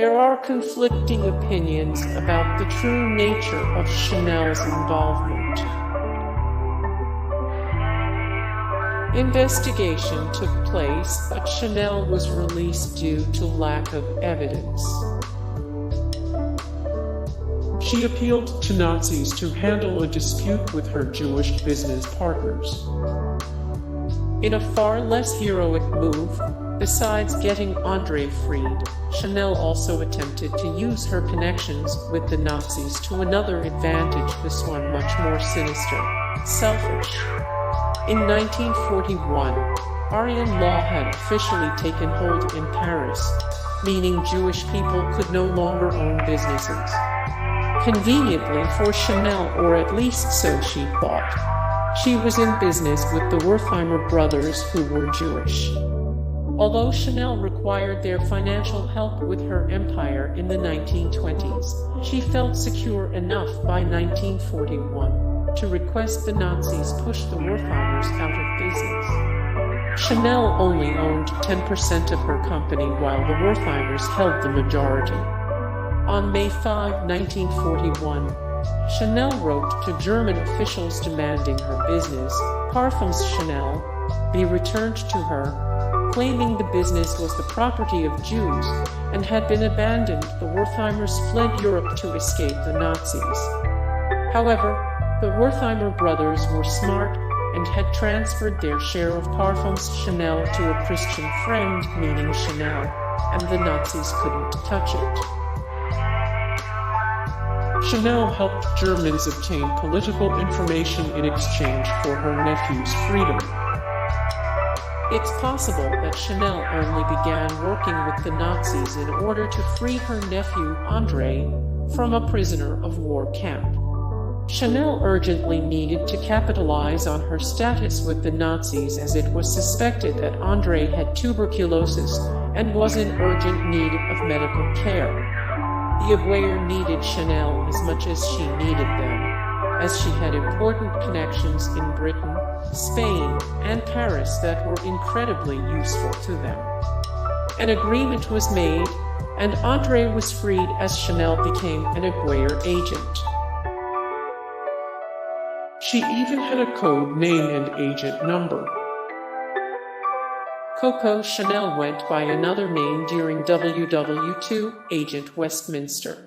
There are conflicting opinions about the true nature of Chanel's involvement. Investigation took place, but Chanel was released due to lack of evidence. She appealed to Nazis to handle a dispute with her Jewish business partners. In a far less heroic move, besides getting Andre freed, Chanel also attempted to use her connections with the Nazis to another advantage, this one much more sinister, selfish. In 1941, Aryan law had officially taken hold in Paris, meaning Jewish people could no longer own businesses. Conveniently for Chanel, or at least so she thought, she was in business with the Wertheimer brothers, who were Jewish. Although Chanel required their financial help with her empire in the 1920s, she felt secure enough by 1941 to request the Nazis push the Wertheimers out of business. Chanel only owned 10% of her company, while the Wertheimers held the majority. On May 5, 1941, Chanel wrote to German officials demanding her business, Parfums Chanel, be returned to her, claiming the business was the property of Jews and had been abandoned. The Wertheimers fled Europe to escape the Nazis. However, the Wertheimer brothers were smart and had transferred their share of Parfums Chanel to a Christian friend, meaning Chanel, and the Nazis couldn't touch it. Chanel helped Germans obtain political information in exchange for her nephew's freedom. It's possible that Chanel only began working with the Nazis in order to free her nephew, Andre, from a prisoner of war camp. Chanel urgently needed to capitalize on her status with the Nazis, as it was suspected that Andre had tuberculosis and was in urgent need of medical care. The Evoke needed Chanel as much as she needed them, as she had important connections in Britain, Spain, and Paris that were incredibly useful to them. An agreement was made, and Andre was freed as Chanel became an Evoke agent. She even had a code name and agent number. Coco Chanel went by another name during WW2, Agent Westminster.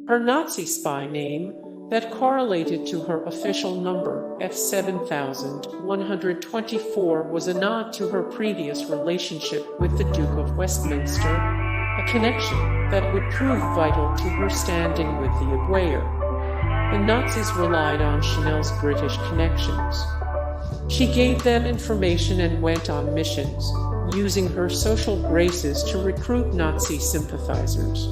Her Nazi spy name, that correlated to her official number, F7124, was a nod to her previous relationship with the Duke of Westminster, a connection that would prove vital to her standing with the Evoke. The Nazis relied on Chanel's British connections. She gave them information and went on missions, using her social graces to recruit Nazi sympathizers.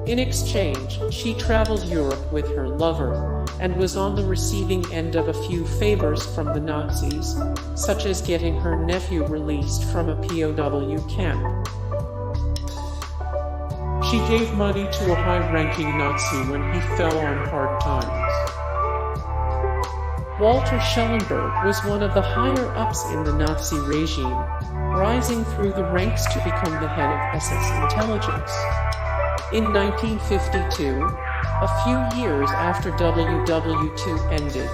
In exchange, she traveled Europe with her lover, and was on the receiving end of a few favors from the Nazis, such as getting her nephew released from a POW camp. She gave money to a high-ranking Nazi when he fell on hard times. Walter Schellenberg was one of the higher-ups in the Nazi regime, rising through the ranks to become the head of SS intelligence. In 1952, a few years after WW2 ended,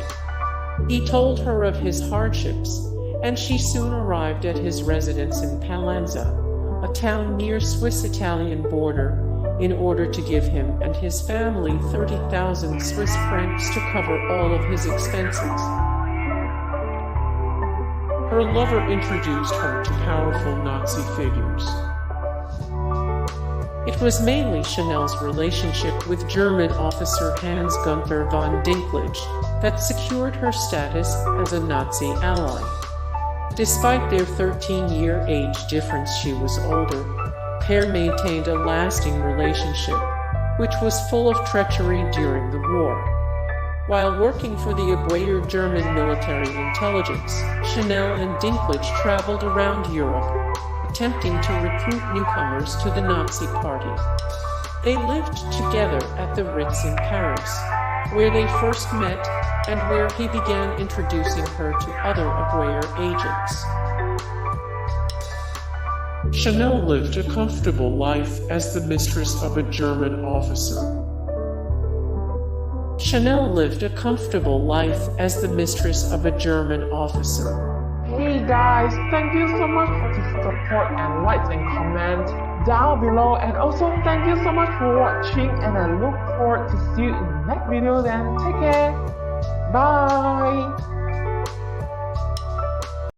he told her of his hardships, and she soon arrived at his residence in Palanza, a town near Swiss-Italian border, in order to give him and his family 30,000 Swiss francs to cover all of his expenses. Her lover introduced her to powerful Nazi figures. It was mainly Chanel's relationship with German officer Hans Gunther von Dinklage that secured her status as a Nazi ally. Despite their 13-year age difference, she was older. The pair maintained a lasting relationship, which was full of treachery during the war. While working for the Evoke German military intelligence, Chanel and Dinklage traveled around Europe, attempting to recruit newcomers to the Nazi Party. They lived together at the Ritz in Paris, where they first met, and where he began introducing her to other Evoke agents. Chanel lived a comfortable life as the mistress of a German officer. Chanel lived a comfortable life as the mistress of a German officer. Hey guys, thank you so much for the support and likes and comments down below, and also thank you so much for watching, and I look forward to see you in the next video. Then take care, bye.